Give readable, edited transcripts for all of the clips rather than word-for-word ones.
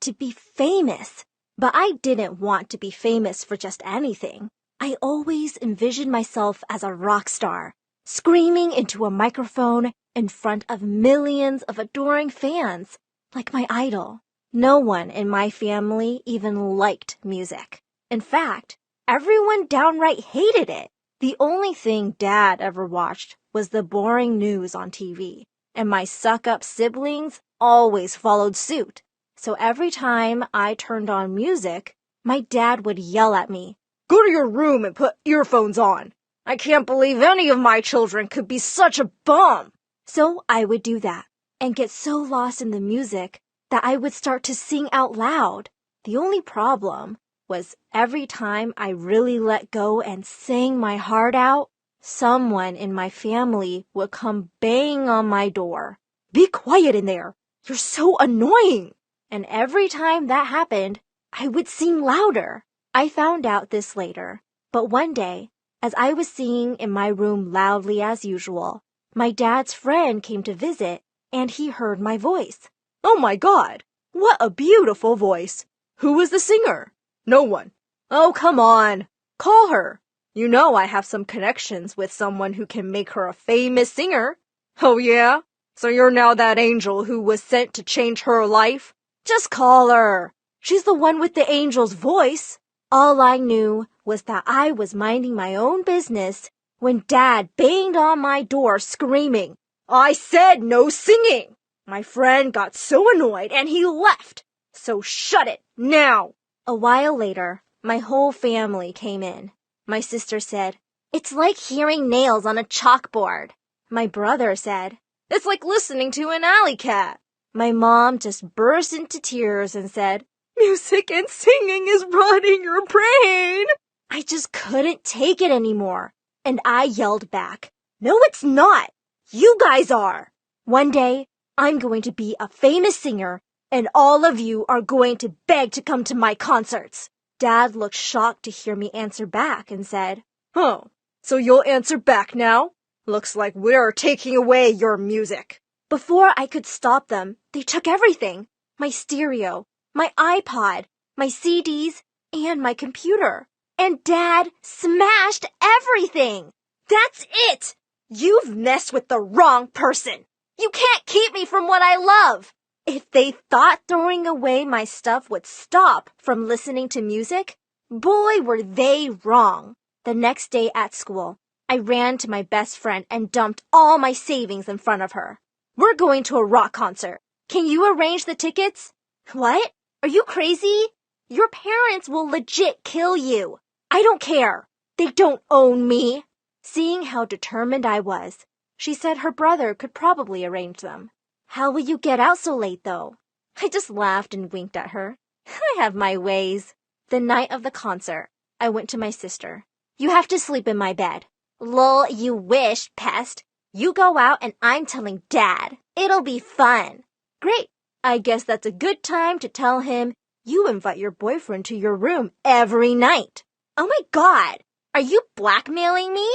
to be famous. But I didn't want to be famous for just anything. I always envisioned myself as a rock star, screaming into a microphone in front of millions of adoring fans, like my idol. No one in my family even liked music. In fact, everyone downright hated it. The only thing Dad ever watched was the boring news on TV, and my suck-up siblings always followed suit. So every time I turned on music, my dad would yell at me, "Go to your room and put earphones on. I can't believe any of my children could be such a bum." So I would do that and get so lost in the music that I would start to sing out loud. The only problem was every time I really let go and sang my heart out, someone in my family would come banging on my door. "Be quiet in there. You're so annoying." And every time that happened, I would sing louder. I found out this later, but one day, as I was singing in my room loudly as usual, my dad's friend came to visit, and he heard my voice. "Oh my God, what a beautiful voice. Who is the singer?" "No one." "Oh, come on. Call her. You know I have some connections with someone who can make her a famous singer." "Oh yeah? So you're now that angel who was sent to change her life?" "Just call her. She's the one with the angel's voice." All I knew was that I was minding my own business when Dad banged on my door screaming, "I said no singing!" My friend got so annoyed and he left. So shut it now. A while later, my whole family came in. My sister said, "It's like hearing nails on a chalkboard." My brother said, "It's like listening to an alley cat." My mom just burst into tears and said, "Music and singing is rotting your brain." I just couldn't take it anymore, and I yelled back, "No, it's not. You guys are. One day, I'm going to be a famous singer, and all of you are going to beg to come to my concerts." Dad looked shocked to hear me answer back and said, "Oh, so you'll answer back now? Looks like we're taking away your music." Before I could stop them, they took everything. My stereo, my iPod, my CDs, and my computer. And Dad smashed everything. "That's it! You've messed with the wrong person. You can't keep me from what I love." If they thought throwing away my stuff would stop from listening to music, boy, were they wrong. The next day at school, I ran to my best friend and dumped all my savings in front of her. "We're going to a rock concert. Can you arrange the tickets?" "What? Are you crazy? Your parents will legit kill you." "I don't care. They don't own me." Seeing how determined I was, she said her brother could probably arrange them. "How will you get out so late, though?" I just laughed and winked at her. I have my ways. The night of the concert, I went to my sister. "You have to sleep in my bed." "Lol, you wish, pest. You go out and I'm telling Dad. It'll be fun." "Great. I guess that's a good time to tell him you invite your boyfriend to your room every night." "Oh my God. Are you blackmailing me?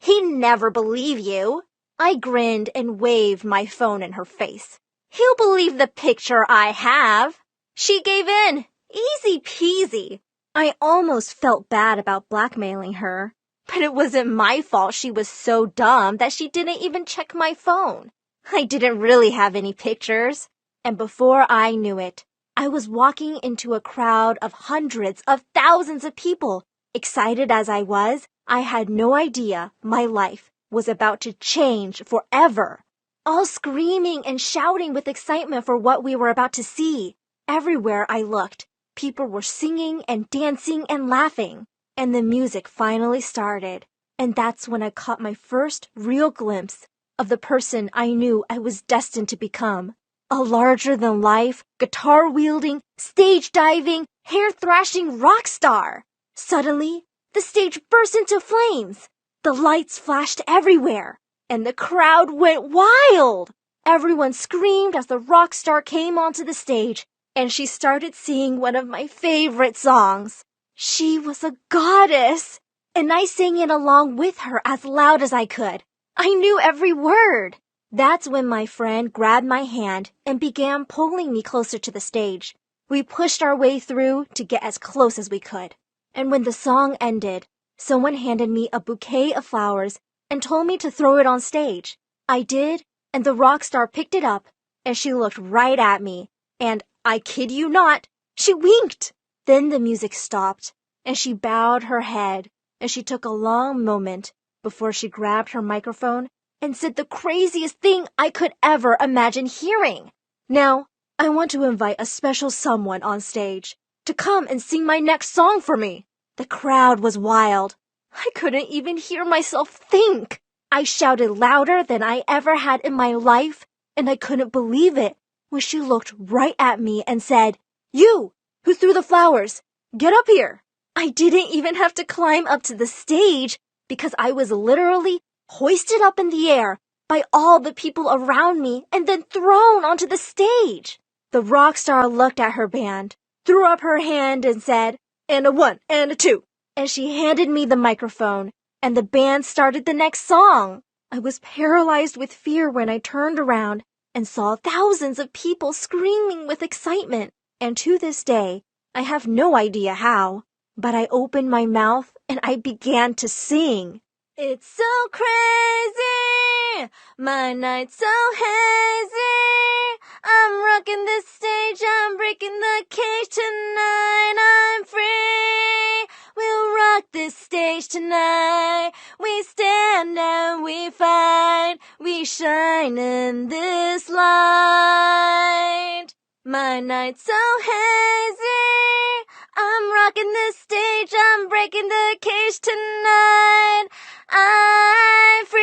He'd never believe you." I grinned and waved my phone in her face. "He'll believe the picture I have." She gave in. Easy peasy. I almost felt bad about blackmailing her. But it wasn't my fault she was so dumb that she didn't even check my phone. I didn't really have any pictures. And before I knew it, I was walking into a crowd of hundreds of thousands of people. Excited as I was, I had no idea my life was about to change forever. All screaming and shouting with excitement for what we were about to see. Everywhere I looked, people were singing and dancing and laughing. And the music finally started, and that's when I caught my first real glimpse of the person I knew I was destined to become. A larger-than-life, guitar-wielding, stage-diving, hair-thrashing rock star. Suddenly, the stage burst into flames. The lights flashed everywhere, and the crowd went wild. Everyone screamed as the rock star came onto the stage, and she started singing one of my favorite songs. She was a goddess, and I sang it along with her as loud as I could. I knew every word. That's when my friend grabbed my hand and began pulling me closer to the stage. We pushed our way through to get as close as we could. And when the song ended, someone handed me a bouquet of flowers and told me to throw it on stage. I did, and the rock star picked it up, and she looked right at me, and, I kid you not, she winked. Then the music stopped, and she bowed her head, and she took a long moment before she grabbed her microphone and said the craziest thing I could ever imagine hearing. Now, I want to invite a special someone on stage to come and sing my next song for me. The crowd was wild. I couldn't even hear myself think. I shouted louder than I ever had in my life, and I couldn't believe it when she looked right at me and said, "You, who threw the flowers, get up here." I didn't even have to climb up to the stage because I was literally hoisted up in the air by all the people around me and then thrown onto the stage. The rock star looked at her band, threw up her hand and said, "And a 1 and a 2." And she handed me the microphone, and the band started the next song. I was paralyzed with fear when I turned around and saw thousands of people screaming with excitement. And to this day, I have no idea how, but I opened my mouth and I began to sing. It's so crazy, my night's so hazy. I'm rocking this stage, I'm breaking the cage tonight. I'm free, we'll rock this stage tonight. We stand and we fight, we shine in this light. My night's so hazy, I'm rocking this stage, I'm breaking the cage tonight. I'm free.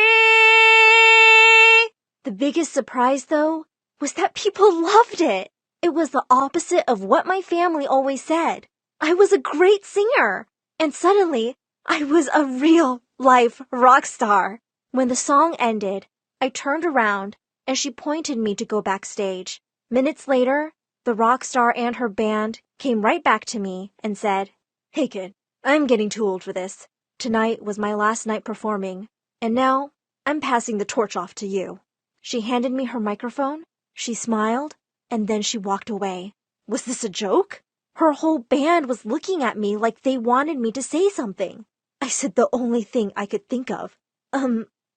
The biggest surprise, though, was that people loved it. It was the opposite of what my family always said. I was a great singer, and suddenly I was a real-life rock star. When the song ended, I turned around and she pointed me to go backstage. Minutes later, the rock star and her band came right back to me and said, "Hey kid, I'm getting too old for this. Tonight was my last night performing, and now I'm passing the torch off to you." She handed me her microphone, she smiled, and then she walked away. Was this a joke? Her whole band was looking at me like they wanted me to say something. I said the only thing I could think of.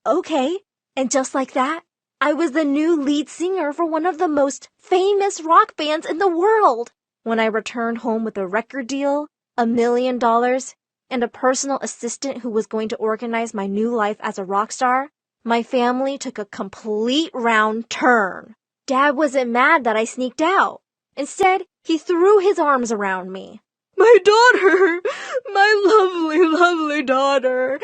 Okay. And just like that, I was the new lead singer for one of the most famous rock bands in the world. When I returned home with a record deal, $1 million, and a personal assistant who was going to organize my new life as a rock star, my family took a complete round turn. Dad wasn't mad that I sneaked out. Instead, he threw his arms around me. "My daughter, my lovely, lovely daughter,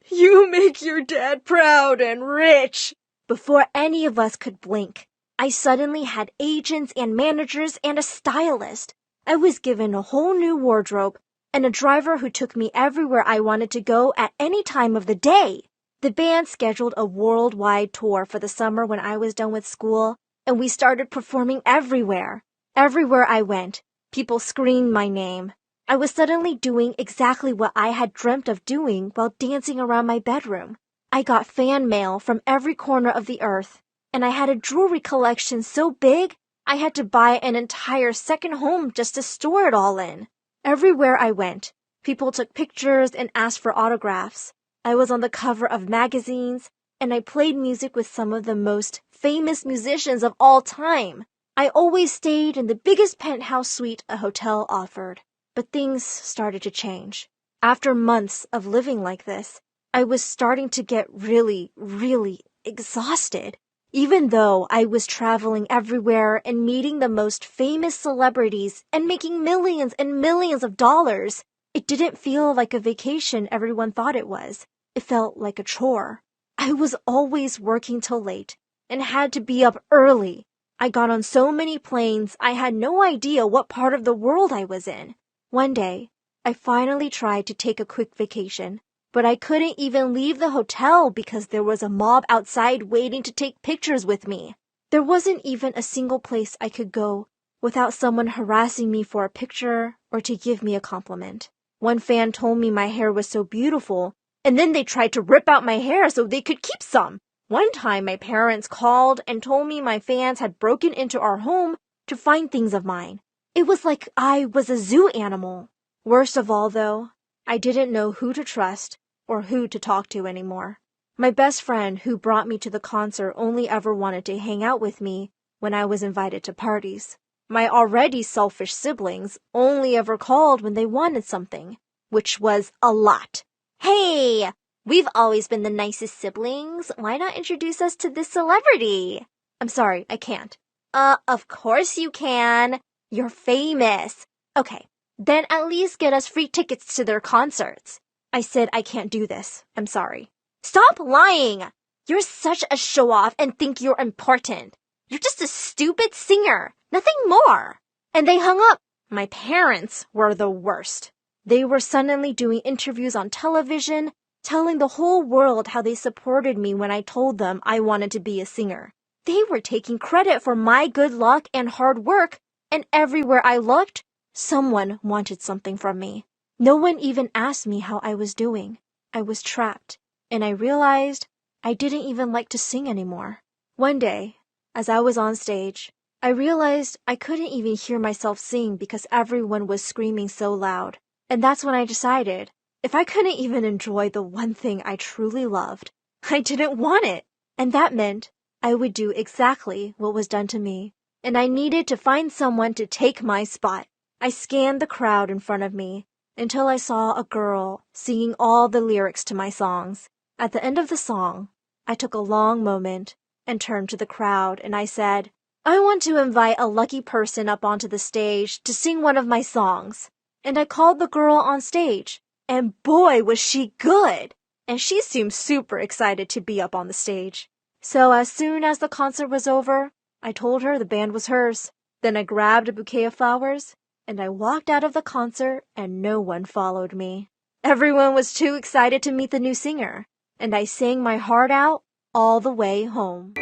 you make your dad proud and rich." Before any of us could blink, I suddenly had agents and managers and a stylist. I was given a whole new wardrobe and a driver who took me everywhere I wanted to go at any time of the day. The band scheduled a worldwide tour for the summer when I was done with school, and we started performing everywhere. Everywhere I went, people screamed my name. I was suddenly doing exactly what I had dreamt of doing while dancing around my bedroom. I got fan mail from every corner of the earth, and I had a jewelry collection so big I had to buy an entire second home just to store it all in. Everywhere I went, people took pictures and asked for autographs. I was on the cover of magazines, and I played music with some of the most famous musicians of all time. I always stayed in the biggest penthouse suite a hotel offered. But things started to change. After months of living like this, I was starting to get really, really exhausted. Even though I was traveling everywhere and meeting the most famous celebrities and making millions and millions of dollars, it didn't feel like a vacation everyone thought it was. It felt like a chore. I was always working till late and had to be up early. I got on so many planes, I had no idea what part of the world I was in. One day, I finally tried to take a quick vacation, but I couldn't even leave the hotel because there was a mob outside waiting to take pictures with me. There wasn't even a single place I could go without someone harassing me for a picture or to give me a compliment. One fan told me my hair was so beautiful, and then they tried to rip out my hair so they could keep some. One time my parents called and told me my fans had broken into our home to find things of mine. It was like I was a zoo animal. Worst of all, though, I didn't know who to trust or who to talk to anymore. My best friend who brought me to the concert only ever wanted to hang out with me when I was invited to parties. My already selfish siblings only ever called when they wanted something, which was a lot. Hey, we've always been the nicest siblings. Why not introduce us to this celebrity? I'm sorry, I can't. Of course you can. You're famous. Okay, then at least get us free tickets to their concerts. I said I can't do this. I'm sorry. Stop lying! You're such a show-off and think you're important. You're just a stupid singer, nothing more. And they hung up. My parents were the worst. They were suddenly doing interviews on television, telling the whole world how they supported me when I told them I wanted to be a singer. They were taking credit for my good luck and hard work, and everywhere I looked, someone wanted something from me. No one even asked me how I was doing. I was trapped, and I realized I didn't even like to sing anymore. One day, as I was on stage, I realized I couldn't even hear myself sing because everyone was screaming so loud. And that's when I decided, if I couldn't even enjoy the one thing I truly loved, I didn't want it. And that meant I would do exactly what was done to me. And I needed to find someone to take my spot. I scanned the crowd in front of me until I saw a girl singing all the lyrics to my songs. At the end of the song, I took a long moment and turned to the crowd and I said, I want to invite a lucky person up onto the stage to sing one of my songs. And I called the girl on stage, and boy was she good! And she seemed super excited to be up on the stage. So as soon as the concert was over, I told her the band was hers. Then I grabbed a bouquet of flowers, and I walked out of the concert and no one followed me. Everyone was too excited to meet the new singer, and I sang my heart out all the way home.